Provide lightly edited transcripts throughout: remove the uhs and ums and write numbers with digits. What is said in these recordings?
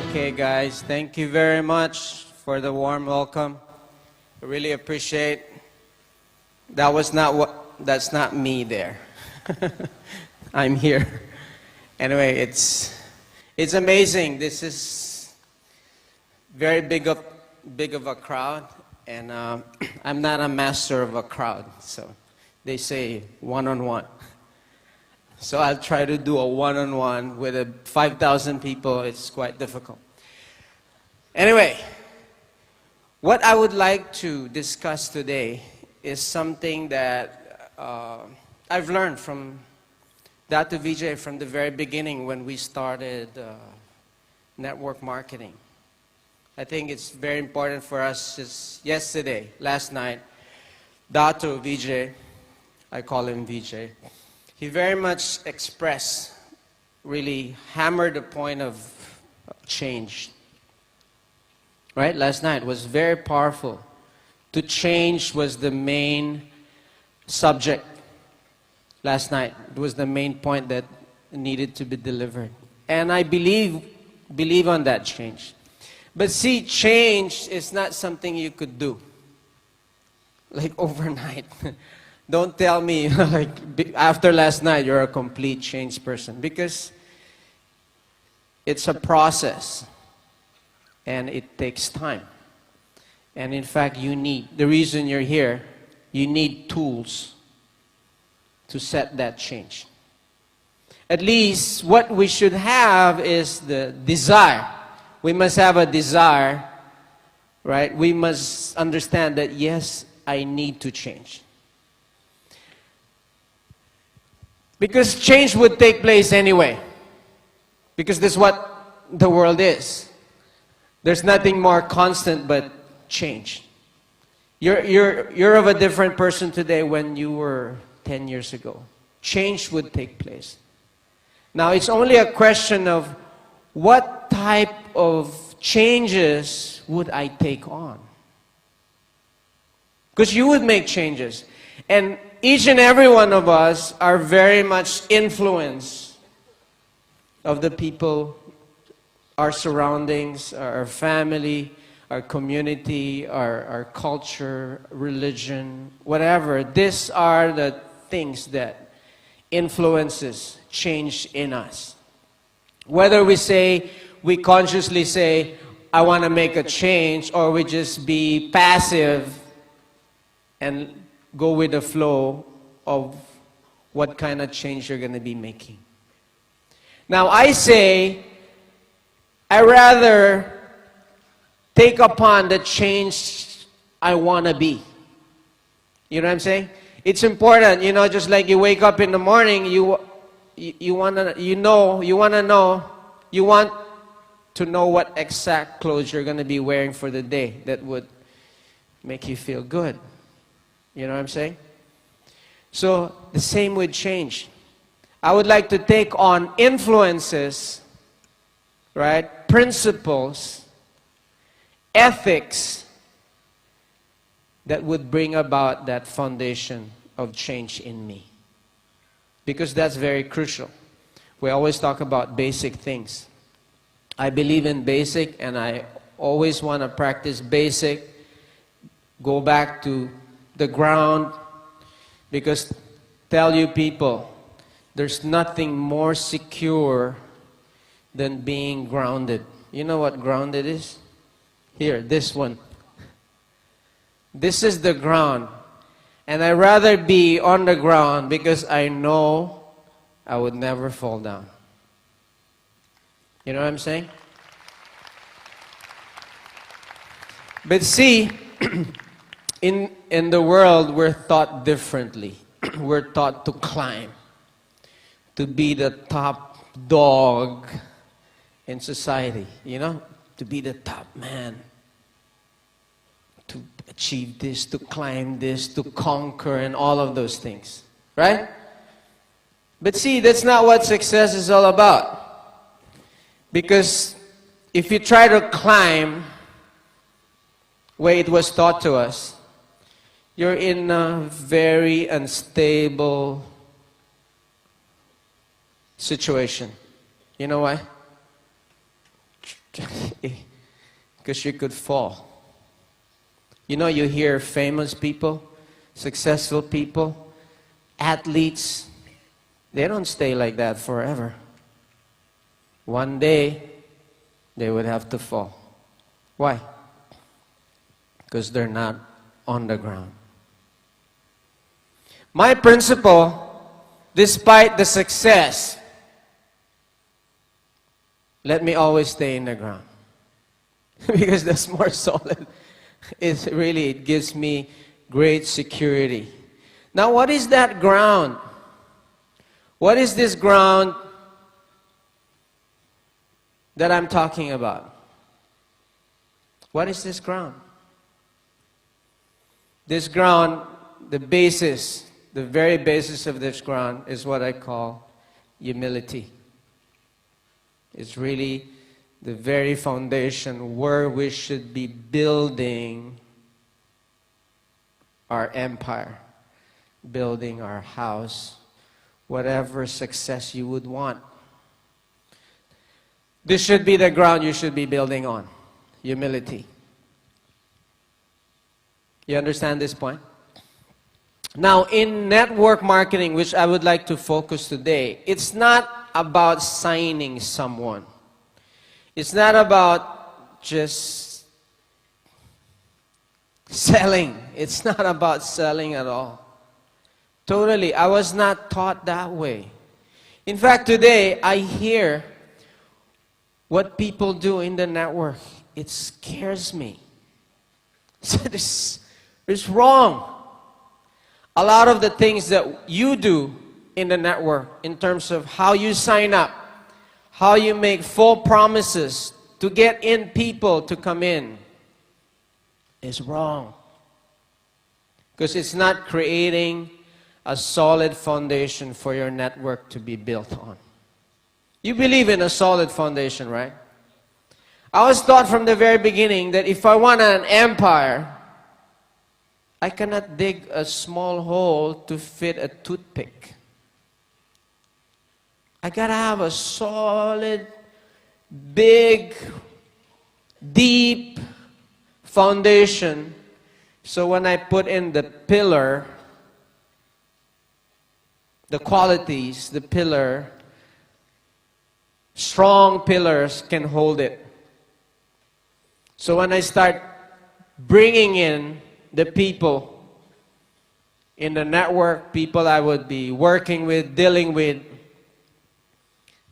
Okay, guys, thank you very much for the warm welcome. I really appreciate. That's not me there. I'm here. Anyway, it's amazing. This is very big of a crowd, and I'm not a master of a crowd, so they say one-on-one. So I'll try to do a one-on-one with 5,000 people. It's quite difficult. Anyway, what I would like to discuss today is something that I've learned from Dr. Vijay from the very beginning when we started network marketing. I think it's very important for us. Just last night, Dr. Vijay, I call him Vijay, he very much expressed, really hammered the point of change. Right? Last night was very powerful. To change was the main subject. Last night it was the main point that needed to be delivered. And I believe on that change. But see, change is not something you could do like overnight. Don't tell me, like, after last night, you're a complete changed person. Because it's a process. And it takes time. And in fact, the reason you're here, you need tools to set that change. At least, what we should have is the desire. We must have a desire, right? We must understand that, yes, I need to change. Because change would take place anyway. Because that's what the world is. There's nothing more constant but change. You're of a different person today when you were 10 years ago. Change would take place. Now it's only a question of what type of changes would I take on? Because you would make changes. And each and every one of us are very much influenced of the people, our surroundings, our family, our community, our culture, religion, whatever. These are the things that influences change in us. Whether we consciously say, I want to make a change, or we just be passive and go with the flow of what kind of change you're going to be making. Now I say, I rather take upon the change I want to be. You know what I'm saying? It's important, just like you wake up in the morning, you want to know what exact clothes you're going to be wearing for the day that would make you feel good. You know what I'm saying? So the same with change. I would like to take on influences, right? Principles, ethics that would bring about that foundation of change in me. Because that's very crucial. We always talk about basic things. I believe in basic, and I always want to practice basic. Go back to the ground, because tell you people, there's nothing more secure than being grounded. You know what grounded is? Here, this one. This is the ground. And I'd rather be on the ground because I know I would never fall down. You know what I'm saying? But see, in the world, we're taught differently. We're taught to climb, to be the top dog in society, to be the top man. to achieve this, to climb this, to conquer, and all of those things. Right? But see, that's not what success is all about. Because if you try to climb where it was taught to us, you're in a very unstable situation. You know why? Because you could fall. You know, you hear famous people, successful people, athletes, they don't stay like that forever. One day, they would have to fall. Why? Because they're not on the ground. My principle, despite the success, let me always stay in the ground. Because that's more solid. It gives me great security. Now, what is that ground? What is this ground that I'm talking about? What is this ground? This ground, the basis, the very basis of this ground is what I call humility. It's really the very foundation where we should be building our empire, building our house, whatever success you would want. This should be the ground you should be building on. Humility. You understand this point? Now, in network marketing, which I would like to focus today, it's not about signing someone. It's not about just selling. It's not about selling at all. Totally, I was not taught that way. In fact, today, I hear what people do in the network. It scares me. It's wrong. A lot of the things that you do in the network, in terms of how you sign up, how you make full promises to get in people to come in, is wrong. Because it's not creating a solid foundation for your network to be built on. You believe in a solid foundation, right? I was taught from the very beginning that if I want an empire, I cannot dig a small hole to fit a toothpick. I gotta have a solid, big, deep foundation, so when I put in the pillar, the qualities, the pillar, strong pillars can hold it. So when I start bringing in the people in the network, people I would be working with, dealing with,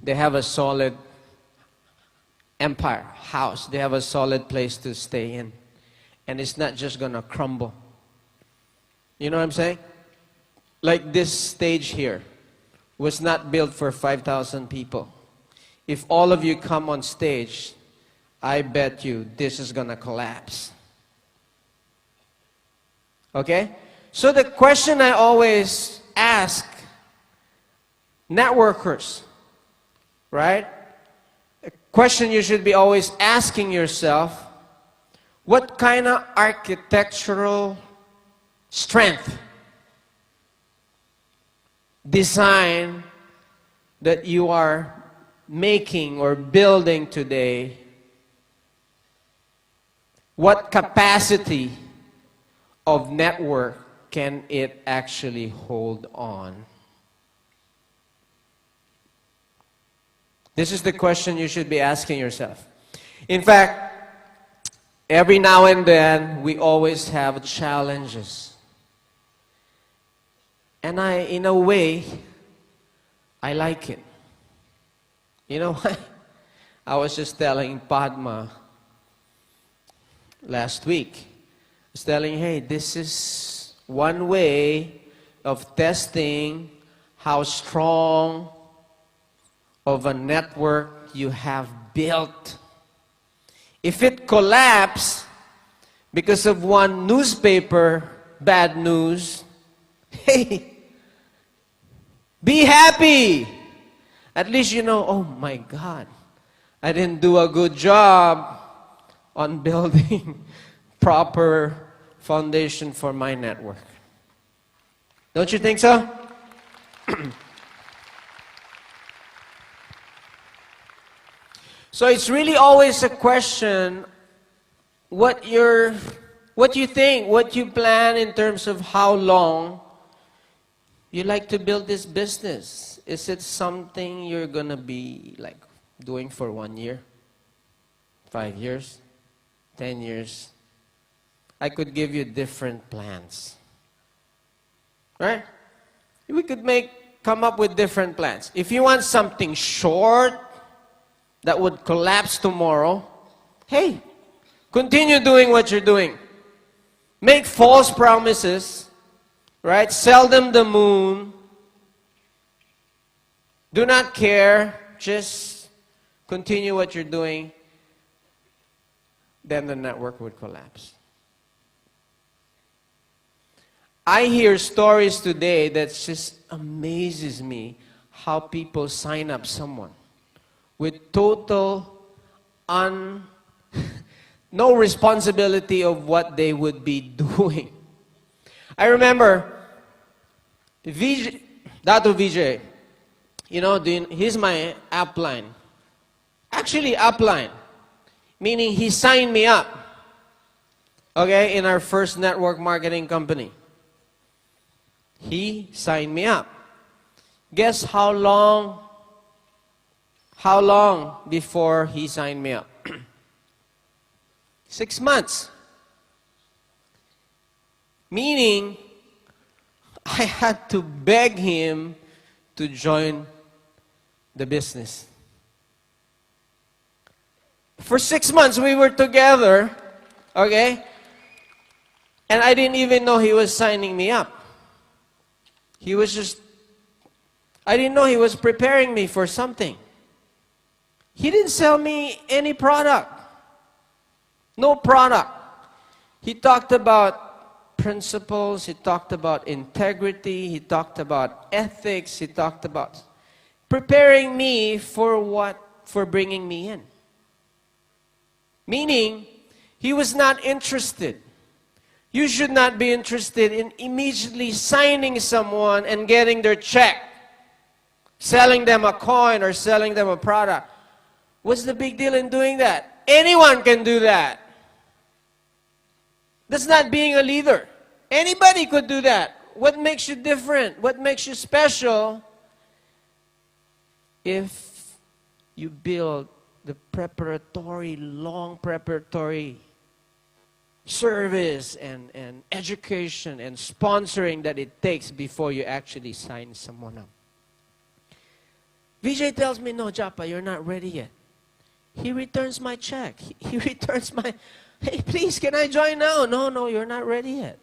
they have a solid empire, house. They have a solid place to stay in. And it's not just going to crumble. You know what I'm saying? Like this stage here was not built for 5,000 people. If all of you come on stage, I bet you this is going to collapse. Okay? So the question I always ask networkers, right? A question you should be always asking yourself, what kind of architectural strength, design that you are making or building today? What capacity of network can it actually hold on? This is the question you should be asking yourself. In fact, every now and then, we always have challenges. And in a way, I like it. You know what? I was just telling Padma last week. I was telling, hey, this is one way of testing how strong of a network you have built. If it collapses, because of one newspaper bad news, hey, be happy. At least you know, oh my God, I didn't do a good job on building proper foundation for my network. Don't you think so? So it's really always a question what you think, what you plan in terms of how long you like to build this business. Is it something you're going to be like doing for 1 year, 5 years, 10 years? I could give you different plans. Right? We could come up with different plans. If you want something short that would collapse tomorrow, hey, continue doing what you're doing. Make false promises, right? Sell them the moon. Do not care. Just continue what you're doing. Then the network would collapse. I hear stories today that just amazes me how people sign up someone with total no responsibility of what they would be doing. I remember Dato VJ, you know, he's my upline. Actually, upline, meaning he signed me up, okay, in our first network marketing company. He signed me up. Guess how long before he signed me up? 6 months. Meaning, I had to beg him to join the business. For 6 months we were together, okay? And I didn't even know he was signing me up. I didn't know he was preparing me for something. He didn't sell me any product. No product. He talked about principles, he talked about integrity, he talked about ethics, he talked about preparing me for bringing me in. Meaning, he was not interested. You should not be interested in immediately signing someone and getting their check, selling them a coin or selling them a product. What's the big deal in doing that? Anyone can do that. That's not being a leader. Anybody could do that. What makes you different? What makes you special? If you build the long preparatory service and education and sponsoring that it takes before you actually sign someone up. VJ tells me, no, Japa, you're not ready yet. He returns my check. He returns my, hey, please, can I join now? No, you're not ready yet.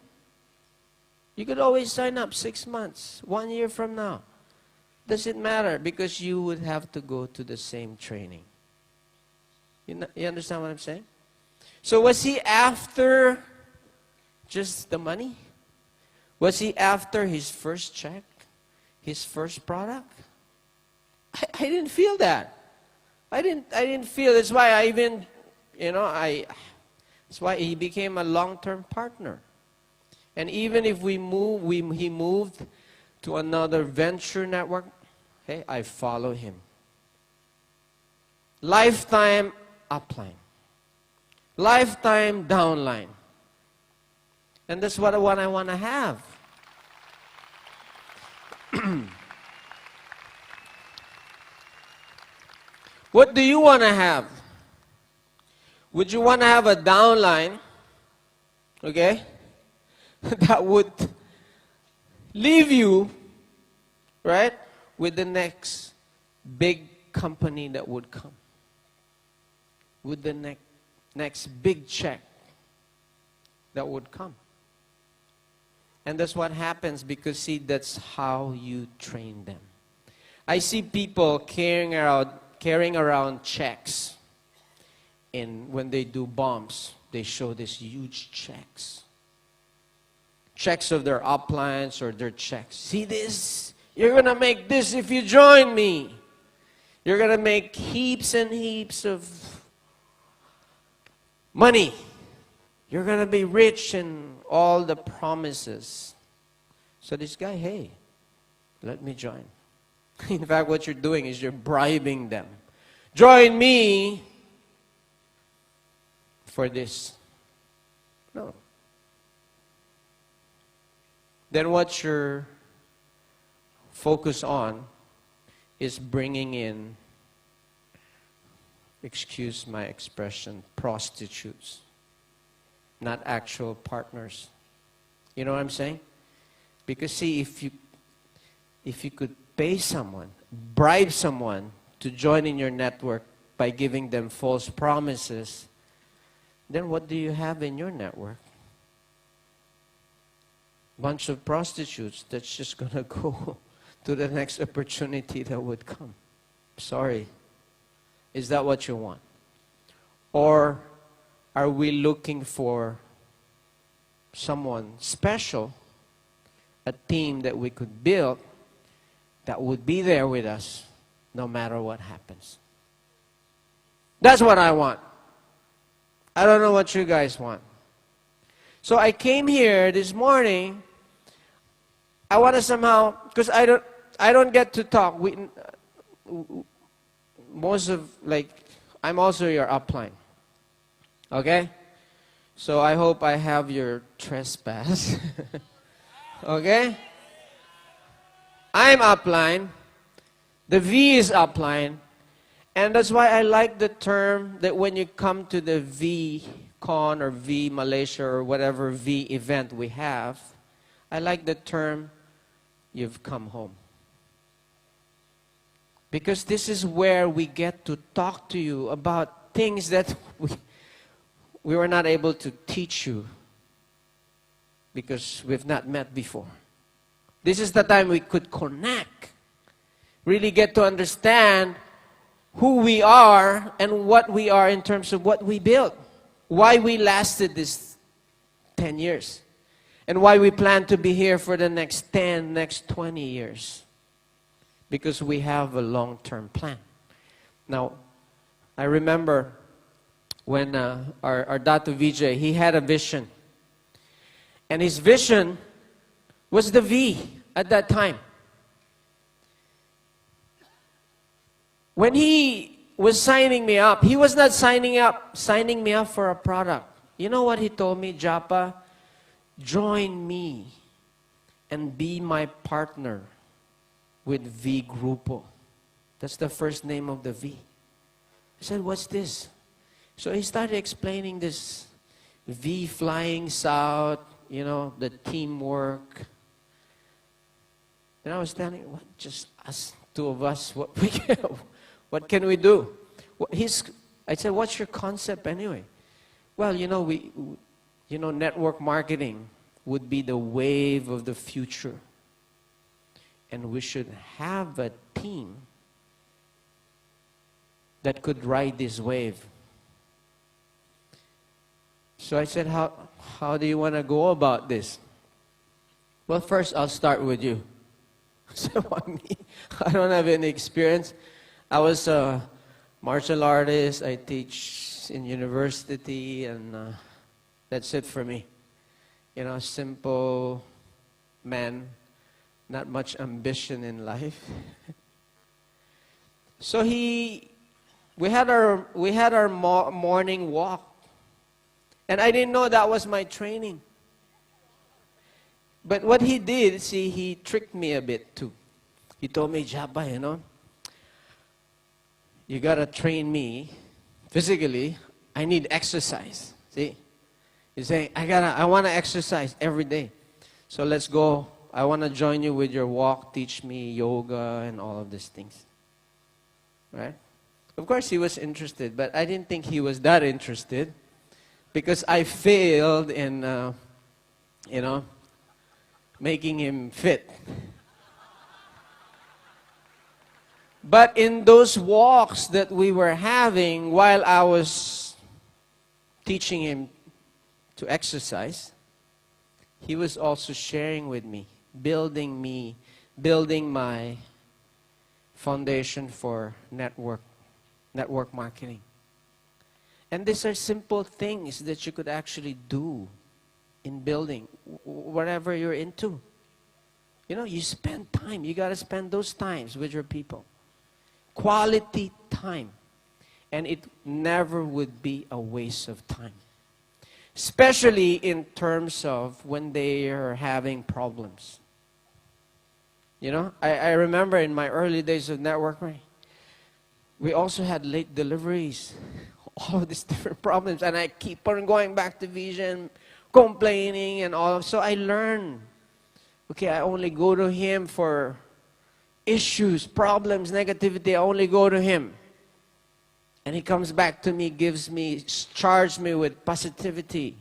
You could always sign up 6 months, 1 year from now. Doesn't matter because you would have to go to the same training. You understand what I'm saying? So was he after just the money? Was he after his first check? His first product? I didn't feel that. I didn't feel. That's why I even, that's why he became a long-term partner. And even if he moved to another venture network, hey, I follow him. Lifetime upline. Lifetime downline. And that's what I want to have. What do you want to have? Would you want to have a downline, okay, that would leave you, right, with the next big company that would come? With the next big check that would come. And that's what happens because, see, that's how you train them. I see people carrying around checks when they do bombs. they show these huge checks. Checks of their uplines or their checks. See this? You're going to make this if you join me. You're going to make heaps and heaps of money. You're going to be rich, and all the promises. So this guy, hey, let me join. In fact, what you're doing is you're bribing them. Join me for this. No. Then what you're focused on is bringing in, excuse my expression, prostitutes, not actual partners. You know what I'm saying? Because see, if you could pay someone, bribe someone to join in your network by giving them false promises, then what do you have in your network? Bunch of prostitutes that's just going to go to the next opportunity that would come. Sorry. Is that what you want? Or are we looking for someone special, a team that we could build that would be there with us no matter what happens? That's what I want. I don't know what you guys want. So I came here this morning. I want to somehow, because I don't get to talk. I'm also your upline. Okay? So I hope I have your trespass. Okay? I'm upline. The V is upline. And that's why I like the term that when you come to the V Con or V Malaysia or whatever V event we have, I like the term, you've come home. Because this is where we get to talk to you about things that we were not able to teach you because we've not met before. This is the time we could connect, really get to understand who we are and what we are in terms of what we built, why we lasted this 10 years, and why we plan to be here for the next 10, next 20 years. Because we have a long-term plan. Now, I remember when our Datu Vijay, he had a vision. And his vision was the V at that time. When he was signing me up, he was not signing me up for a product. You know what he told me, Japa? Join me and be my partner with V Grupo. That's the first name of the V. I said, what's this? So he started explaining this V flying south, you know, the teamwork. And I was telling him, what, just us, two of us, what can we do? I said, what's your concept anyway? Well, you know, network marketing would be the wave of the future. And we should have a team that could ride this wave. So I said, how do you want to go about this? Well, first I'll start with you. I said, why me? I don't have any experience. I was a martial artist. I teach in university, and that's it for me. You know, simple man, not much ambition in life. So we had our morning walk, and I didn't know that was my training. But what he did, see, he tricked me a bit too. He told me, Japa, you know, you gotta train me physically. I need exercise. See, he's saying, I wanna exercise every day. So let's go. I wanna join you with your walk. Teach me yoga and all of these things. Right? Of course, he was interested, but I didn't think he was that interested because I failed in, you know, making him fit. But in those walks that we were having while I was teaching him to exercise, he was also sharing with me, building my foundation for network marketing. And these are simple things that you could actually do in building whatever you're into. You know, you spend time. You got to spend those times with your people. Quality time. And it never would be a waste of time. Especially in terms of when they are having problems. You know, I remember in my early days of networking, we also had late deliveries. All of these different problems. And I keep on going back to Vision, complaining and all. So I learned, okay, I only go to him for issues, problems, negativity. I only go to him. And he comes back to me, charges me with positivity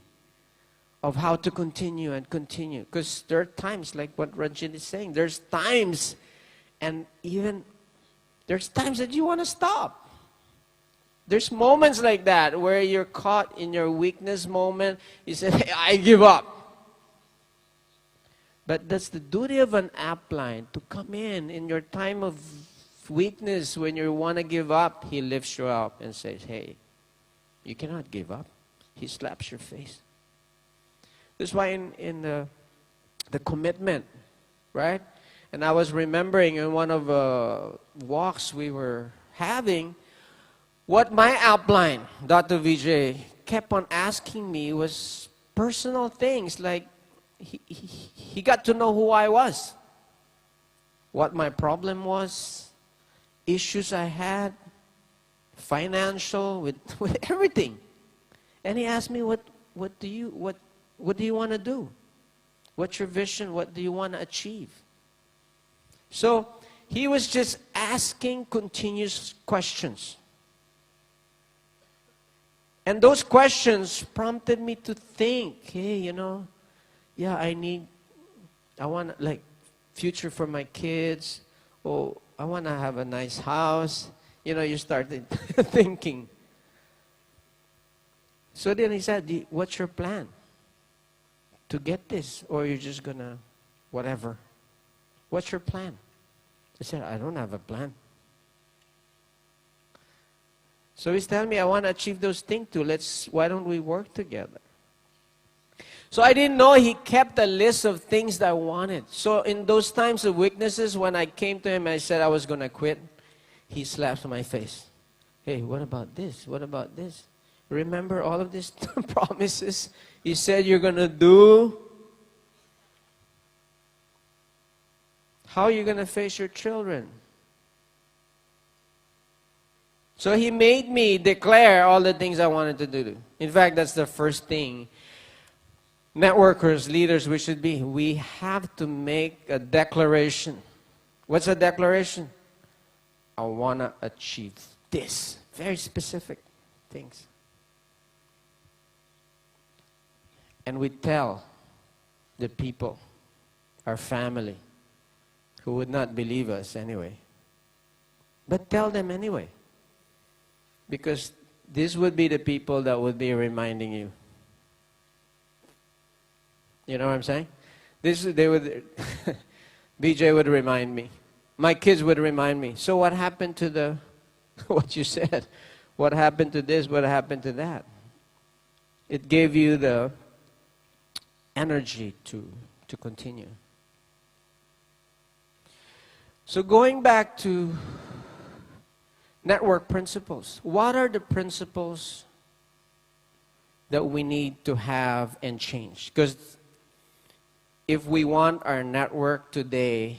of how to continue and continue. Because there are times, like what Ranjit is saying, there's times, and even there's times that you want to stop. There's moments like that where you're caught in your weakness moment. You say, hey, I give up. But that's the duty of an upline, to come in your time of weakness, when you want to give up. He lifts you up and says, hey, you cannot give up. He slaps your face. That's why in the commitment, right? And I was remembering in one of the walks we were having, what my upline, Dr. Vijay, kept on asking me was personal things. Like, he got to know who I was, what my problem was, issues I had, financial, with everything. And he asked me, what do you want to do? What's your vision? What do you want to achieve? So he was just asking continuous questions. And those questions prompted me to think, hey, you know, yeah, I want, like, future for my kids. Oh, I want to have a nice house. You know, you started thinking. So then he said, what's your plan to get this? Or you're just going to, whatever. What's your plan? I said, I don't have a plan. So he's telling me, I want to achieve those things too. Why don't we work together? So I didn't know he kept a list of things that I wanted. So in those times of weaknesses, when I came to him and I said I was going to quit, he slaps my face. Hey, what about this? What about this? Remember all of these promises you said you're going to do? How are you going to face your children? So he made me declare all the things I wanted to do. In fact, that's the first thing networkers, leaders, we should be. We have to make a declaration. What's a declaration? I want to achieve this. Very specific things. And we tell the people, our family, who would not believe us anyway. But tell them anyway. Because these would be the people that would be reminding you. You know what I'm saying? BJ would remind me. My kids would remind me. So what happened to what you said? What happened to this? What happened to that? It gave you the energy to continue. So going back to network principles. What are the principles that we need to have and change? Because if we want our network today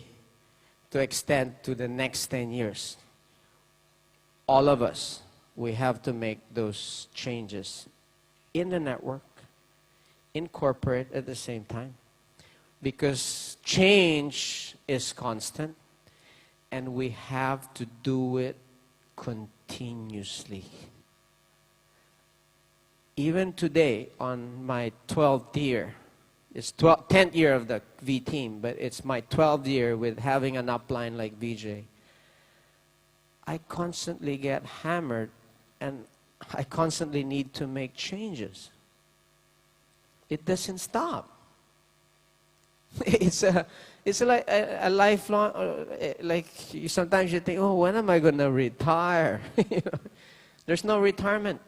to extend to the next 10 years, all of us, we have to make those changes in the network, in corporate at the same time. Because change is constant, and we have to do it continuously. Even today, on my 12th year, it's 10th year of the V team, but it's my 12th year with having an upline like VJ. I constantly get hammered, and I constantly need to make changes. It doesn't stop. It's like a lifelong, like sometimes you think, oh, when am I going to retire? You know, there's no retirement.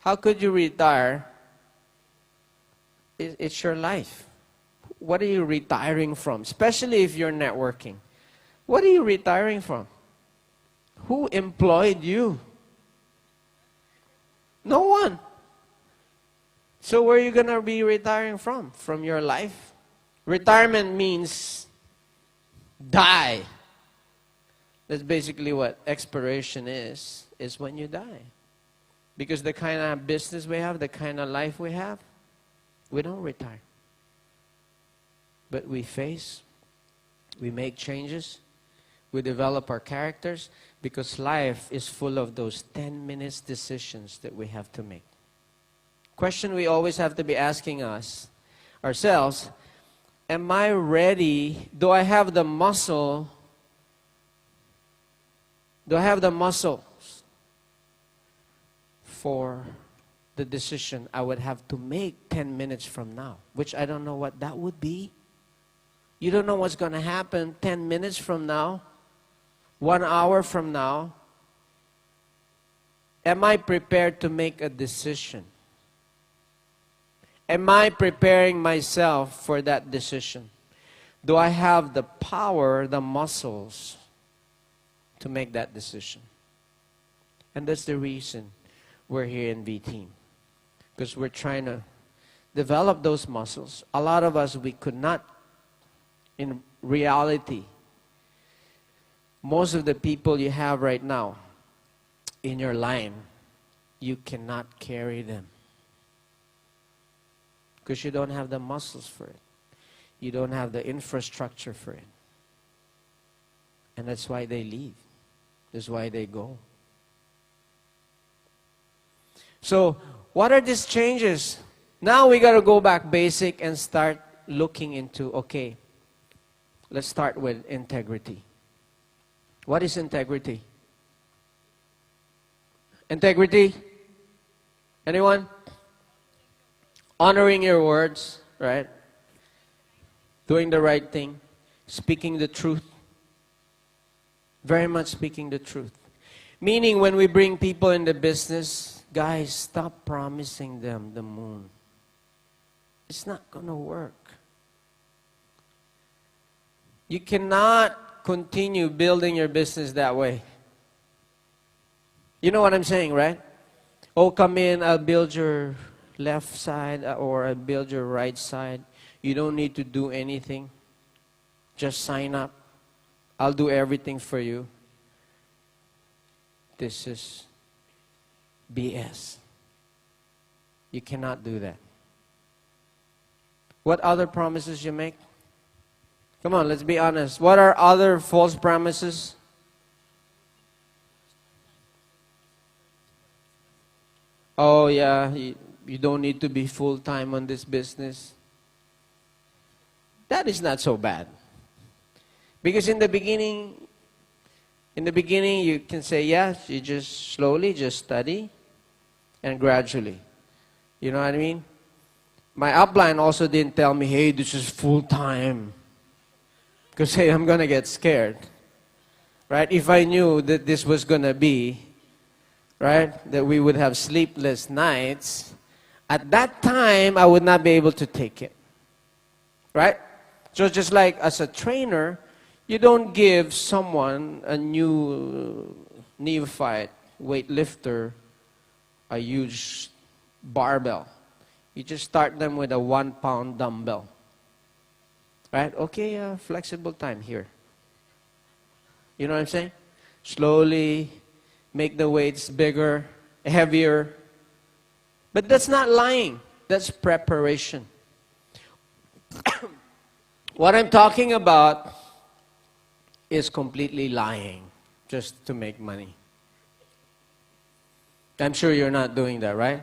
How could you retire? It's your life. What are you retiring from? Especially if you're networking. What are you retiring from? Who employed you? No one. So where are you going to be retiring from? From your life? Retirement means die. That's basically what expiration is when you die. Because the kind of business we have, the kind of life we have, we don't retire. But we face, we make changes, we develop our characters, because life is full of those 10 minutes decisions that we have to make. Question we always have to be asking ourselves, am I ready? Do I have the muscle? Do I have the muscles for the decision I would have to make 10 minutes from now? Which I don't know what that would be. You don't know what's going to happen 10 minutes from now, 1 hour from now. Am I prepared to make a decision? Am I preparing myself for that decision? Do I have the power, the muscles to make that decision? And that's the reason we're here in V-Team. Because we're trying to develop those muscles. A lot of us, we could not, in reality, most of the people you have right now in your line, you cannot carry them. Because you don't have the muscles for it. You don't have the infrastructure for it. And that's why they leave. That's why they go. So, what are these changes? Now we got to go back basic and start looking into, okay, let's start with integrity. What is integrity? Integrity? Anyone? Honoring your words, right? Doing the right thing. Speaking the truth. Very much speaking the truth. Meaning when we bring people in the business, guys, stop promising them the moon. It's not going to work. You cannot continue building your business that way. You know what I'm saying, right? Oh, come in, I'll build your left side or I'll build your right side. You don't need to do anything. Just sign up. I'll do everything for you. This is BS. You cannot do that. What other promises you make? Come on, let's be honest. What are other false promises? Oh yeah, you don't need to be full-time on this business. That is not so bad. Because in the beginning you can say yes, you just slowly just study and gradually. You know what I mean? My upline also didn't tell me, hey, this is full-time. Because, hey, I'm going to get scared. Right? If I knew that this was going to be, right, that we would have sleepless nights, at that time, I would not be able to take it. Right? So just like as a trainer, you don't give someone, a new neophyte weightlifter, a huge barbell. You just start them with a 1-pound dumbbell. Right? Okay, flexible time here. You know what I'm saying? Slowly make the weights bigger, heavier. But that's not lying. That's preparation. What I'm talking about is completely lying just to make money. I'm sure you're not doing that, right?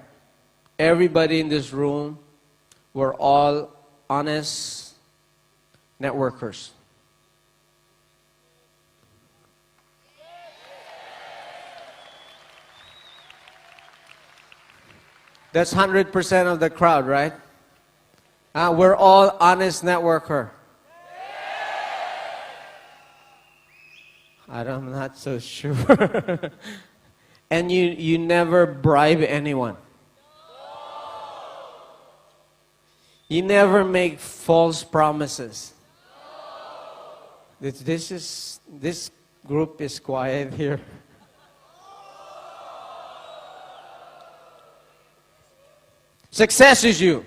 Everybody in this room, we're all honest networkers. That's 100% of the crowd, right? We're all honest networker. I'm not so sure. And you never bribe anyone. You never make false promises. This group is quiet here. Success is you.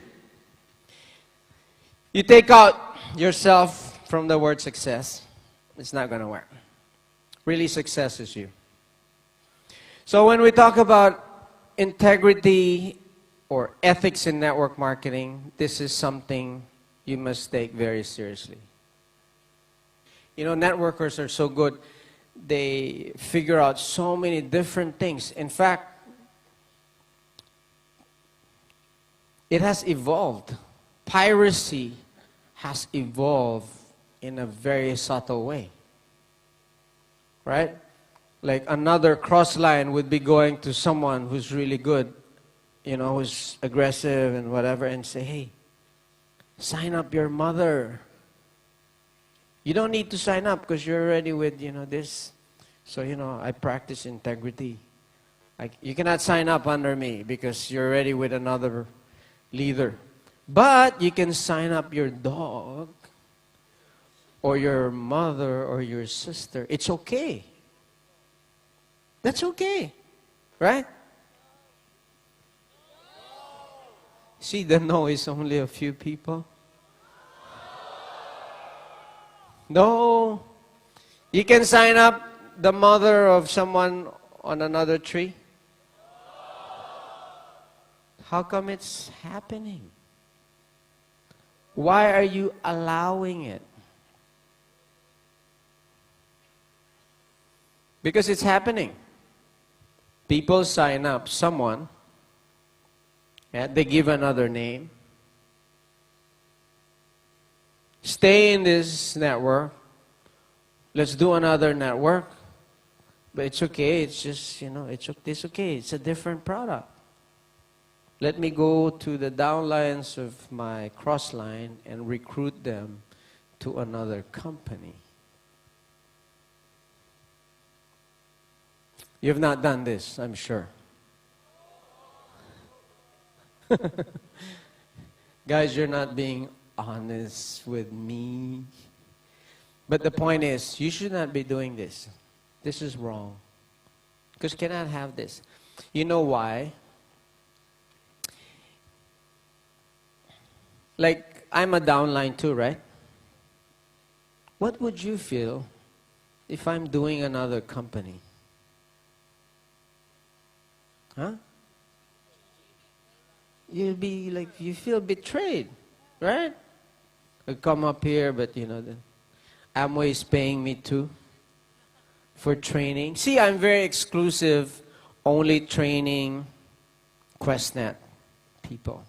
You take out yourself from the word success, it's not going to work. Really, success is you. So when we talk about integrity or ethics in network marketing, this is something you must take very seriously. You know, networkers are so good. They figure out so many different things. In fact, it has evolved. Piracy has evolved in a very subtle way. Right? Like another cross line would be going to someone who's really good, you know, who's aggressive and whatever, and say, hey, sign up your mother. You don't need to sign up because you're already with, you know, this. So, you know, I practice integrity. You cannot sign up under me because you're already with another leader. But you can sign up your dog or your mother or your sister. It's okay. That's okay. Right? See, the no is only a few people. No. You can sign up the mother of someone on another tree. How come it's happening? Why are you allowing it? Because it's happening. People sign up someone, they give another name, stay in this network, let's do another network, but it's okay, it's just, you know, it's okay, it's a different product. Let me go to the downlines of my cross line and recruit them to another company. You've not done this, I'm sure. Guys, you're not being honest with me. But the point is, you should not be doing this. This is wrong. Because you cannot have this. You know why? Like, I'm a downline too, right? What would you feel if I'm doing another company? Huh? You'll be like, you feel betrayed, right? I come up here, but you know, the Amway is paying me too for training. See, I'm very exclusive, only training QuestNet people.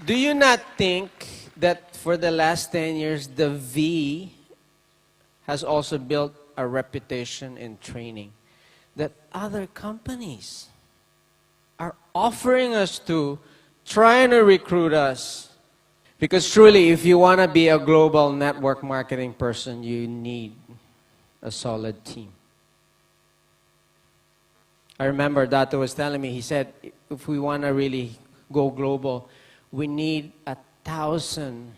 Do you not think that for the last 10 years, the V has also built a reputation in training that other companies are offering us to, trying to recruit us? Because truly, if you want to be a global network marketing person, you need a solid team. I remember Dato was telling me, he said, if we want to really go global, we need 1,000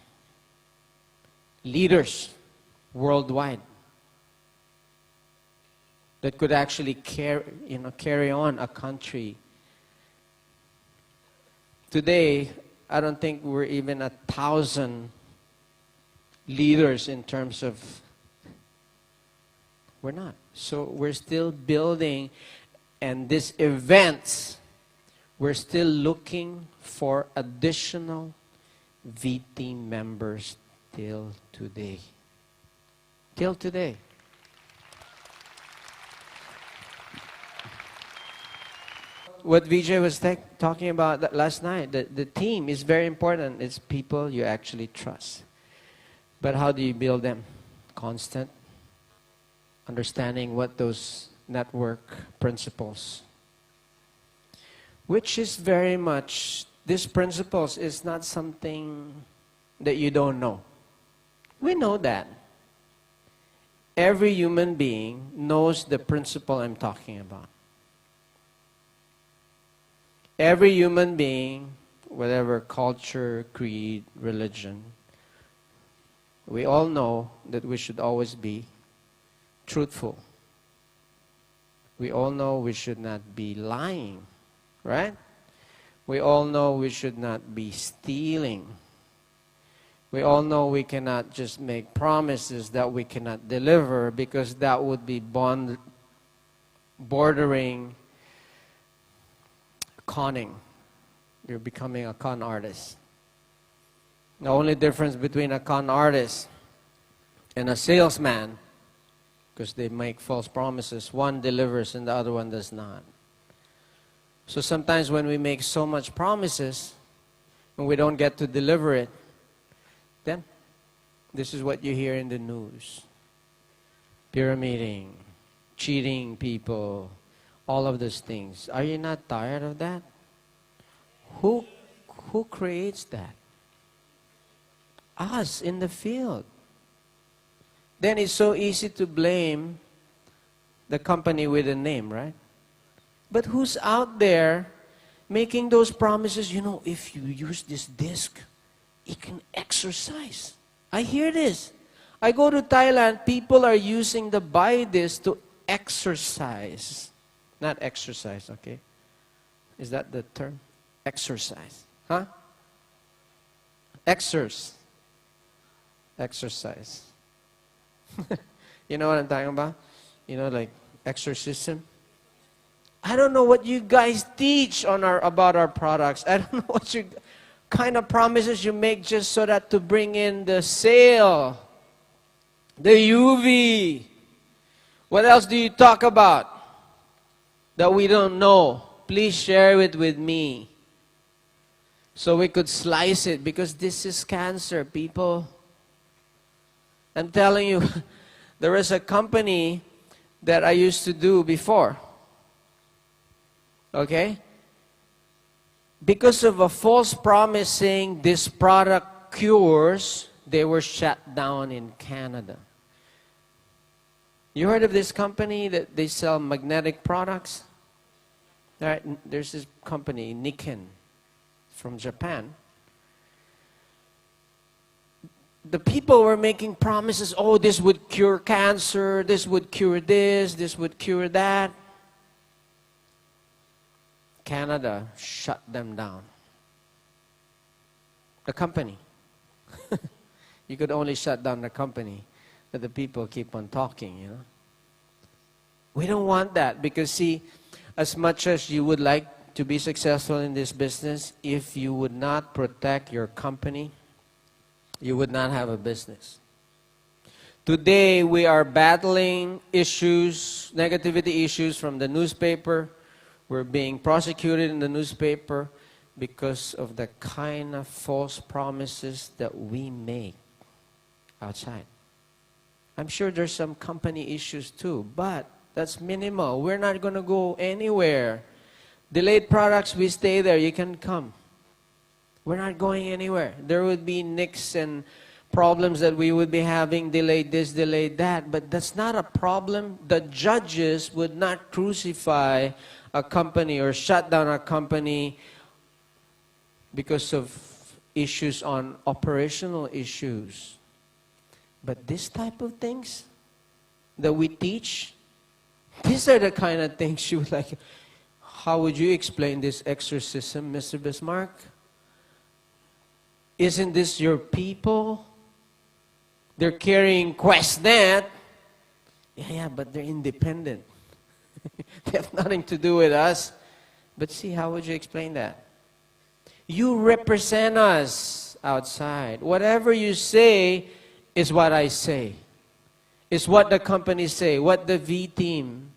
leaders worldwide that could actually carry on a country. Today, I don't think we're even 1,000 leaders in terms of, we're not. So we're still building, and these events, we're still looking for additional VT members till today. Till today. What Vijay was talking about last night, the team is very important. It's people you actually trust. But how do you build them? Constant understanding what those network principles, which is very much, these principles is not something that you don't know. We know that. Every human being knows the principle I'm talking about. Every human being, whatever culture, creed, religion, we all know that we should always be truthful. We all know we should not be lying, right? We all know we should not be stealing. We all know we cannot just make promises that we cannot deliver, because that would be bordering conning. You're becoming a con artist. The only difference between a con artist and a salesman, because they make false promises, one delivers and the other one does not. So sometimes when we make so much promises and we don't get to deliver it, then this is what you hear in the news. Pyramiding, cheating people, all of those things. Are you not tired of that? Who creates that? Us in the field. Then it's so easy to blame the company with a name, right? But who's out there making those promises? You know, if you use this disc, it can exercise. I hear this. I go to Thailand, people are using the buy disc to exercise. Not exercise, okay? Is that the term? Exercise. Huh? Exercise. You know what I'm talking about? You know, like exorcism. I don't know what you guys teach on about our products. I don't know what kind of promises you make just so that to bring in the sale, the UV. What else do you talk about that we don't know? Please share it with me so we could slice it, because this is cancer, people. I'm telling you, there is a company that I used to do before. Okay? Because of a false promise saying this product cures, they were shut down in Canada. You heard of this company that they sell magnetic products? All right, there's this company, Nikken, from Japan. The people were making promises, oh, this would cure cancer, this would cure this would cure that. Canada shut them down. The company. You could only shut down the company, but the people keep on talking, you know. We don't want that, because see, as much as you would like to be successful in this business, if you would not protect your company, you would not have a business. Today, we are battling issues, negativity issues from the newspaper. We're being prosecuted in the newspaper because of the kind of false promises that we make outside. I'm sure there's some company issues too, but that's minimal. We're not going to go anywhere. Delayed products, we stay there. You can come. We're not going anywhere. There would be nicks and problems that we would be having, delayed this, delayed that, but that's not a problem. The judges would not crucify a company or shut down a company because of issues on operational issues. But this type of things that we teach, these are the kind of things you would like. How would you explain this exorcism, Mr. Bismark? Isn't this your people? They're carrying QuestNet. Yeah, but they're independent. They have nothing to do with us. But see, how would you explain that? You represent us outside. Whatever you say is what I say. It's what the companies say, what the V team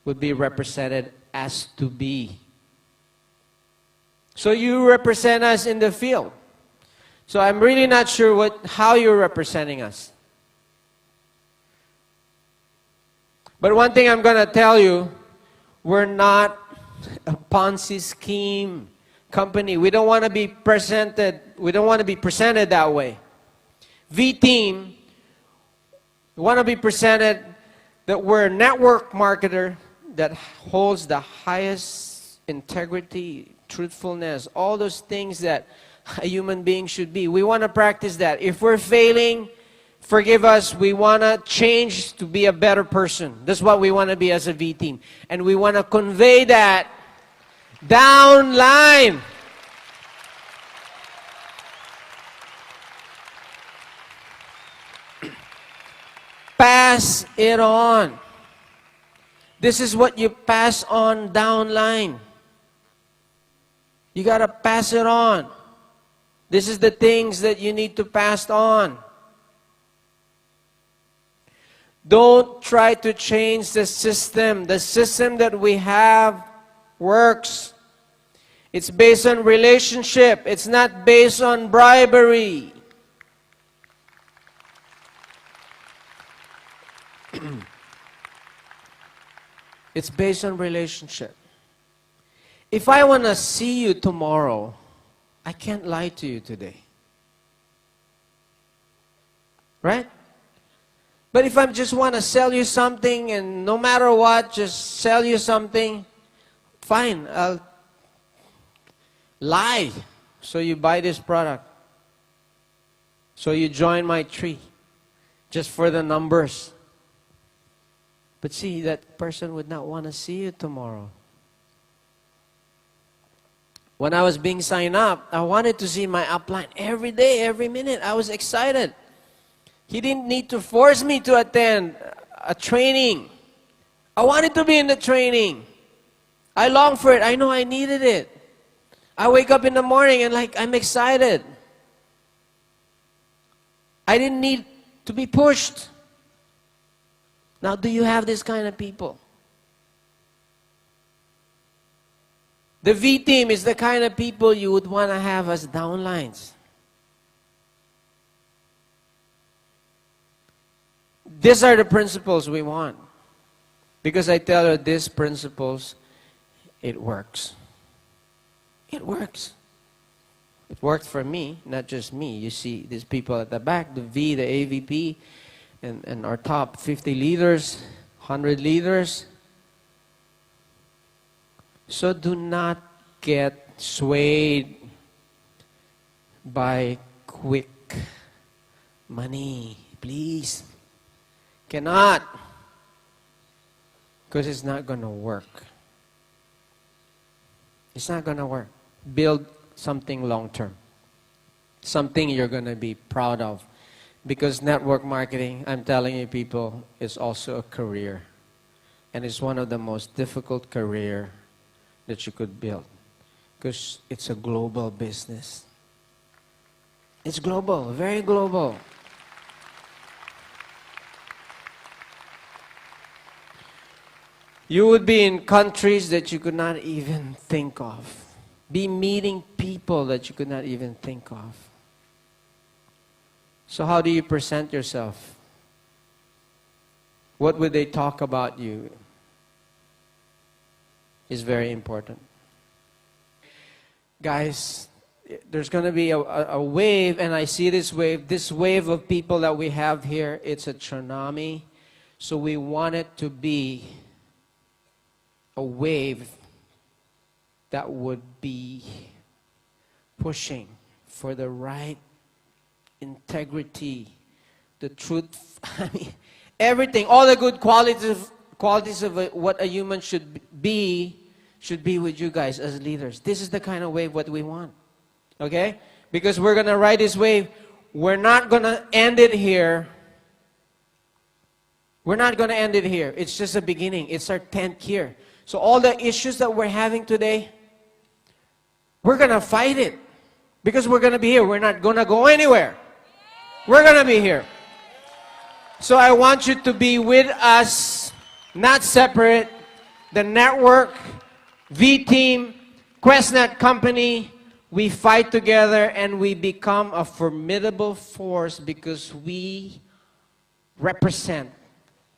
would be represented as to be. So you represent us in the field. So I'm really not sure how you're representing us. But one thing I'm going to tell you, we're not a Ponzi scheme company. We don't want to be presented that way. V-Team, we want to be presented that we're a network marketer that holds the highest integrity, truthfulness, all those things that a human being should be. We want to practice that. If we're failing, forgive us. We want to change to be a better person. That's what we want to be as a V-Team. And we want to convey that down line. Pass it on. This is what you pass on down line. You got to pass it on. This is the things that you need to pass on. Don't try to change the system. The system that we have works. It's based on relationship. It's not based on bribery. It's based on relationship. If I want to see you tomorrow, I can't lie to you today. Right? But if I just want to sell you something and no matter what, just sell you something, fine, I'll lie so you buy this product. So you join my tree just for the numbers. But see, that person would not want to see you tomorrow. When I was being signed up, I wanted to see my upline every day, every minute. I was excited. He didn't need to force me to attend a training. I wanted to be in the training. I longed for it. I know I needed it. I wake up in the morning and I'm excited. I didn't need to be pushed. Now, do you have this kind of people? The V-Team is the kind of people you would want to have as downlines. These are the principles we want. Because I tell you, these principles, it works. It works. It worked for me, not just me. You see these people at the back, the V, the AVP, and our top 50 leaders, 100 leaders. So do not get swayed by quick money, please. Cannot. Because it's not going to work. It's not going to work. Build something long-term. Something you're going to be proud of. Because network marketing, I'm telling you people, is also a career. And it's one of the most difficult career that you could build. Because it's a global business. It's global, very global. You would be in countries that you could not even think of. Be meeting people that you could not even think of. So how do you present yourself? What would they talk about you? Is very important. Guys, there's going to be a wave, and I see this wave of people that we have here. It's a tsunami. So we want it to be a wave that would be pushing for the right integrity, the truth, I mean, everything, all the good qualities of what a human should be with you guys as leaders. This is the kind of wave what we want. Okay? Because we're going to ride this wave. We're not going to end it here. We're not going to end it here. It's just a beginning. It's our 10th year. So all the issues that we're having today, we're going to fight it. Because we're going to be here. We're not going to go anywhere. We're going to be here. So I want you to be with us, not separate. The network, V-Team, QuestNet Company, we fight together and we become a formidable force because we represent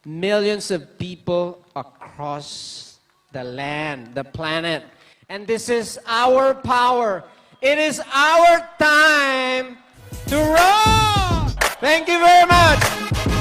millions of people across the land, the planet. And this is our power. It is our time to rock! Thank you very much.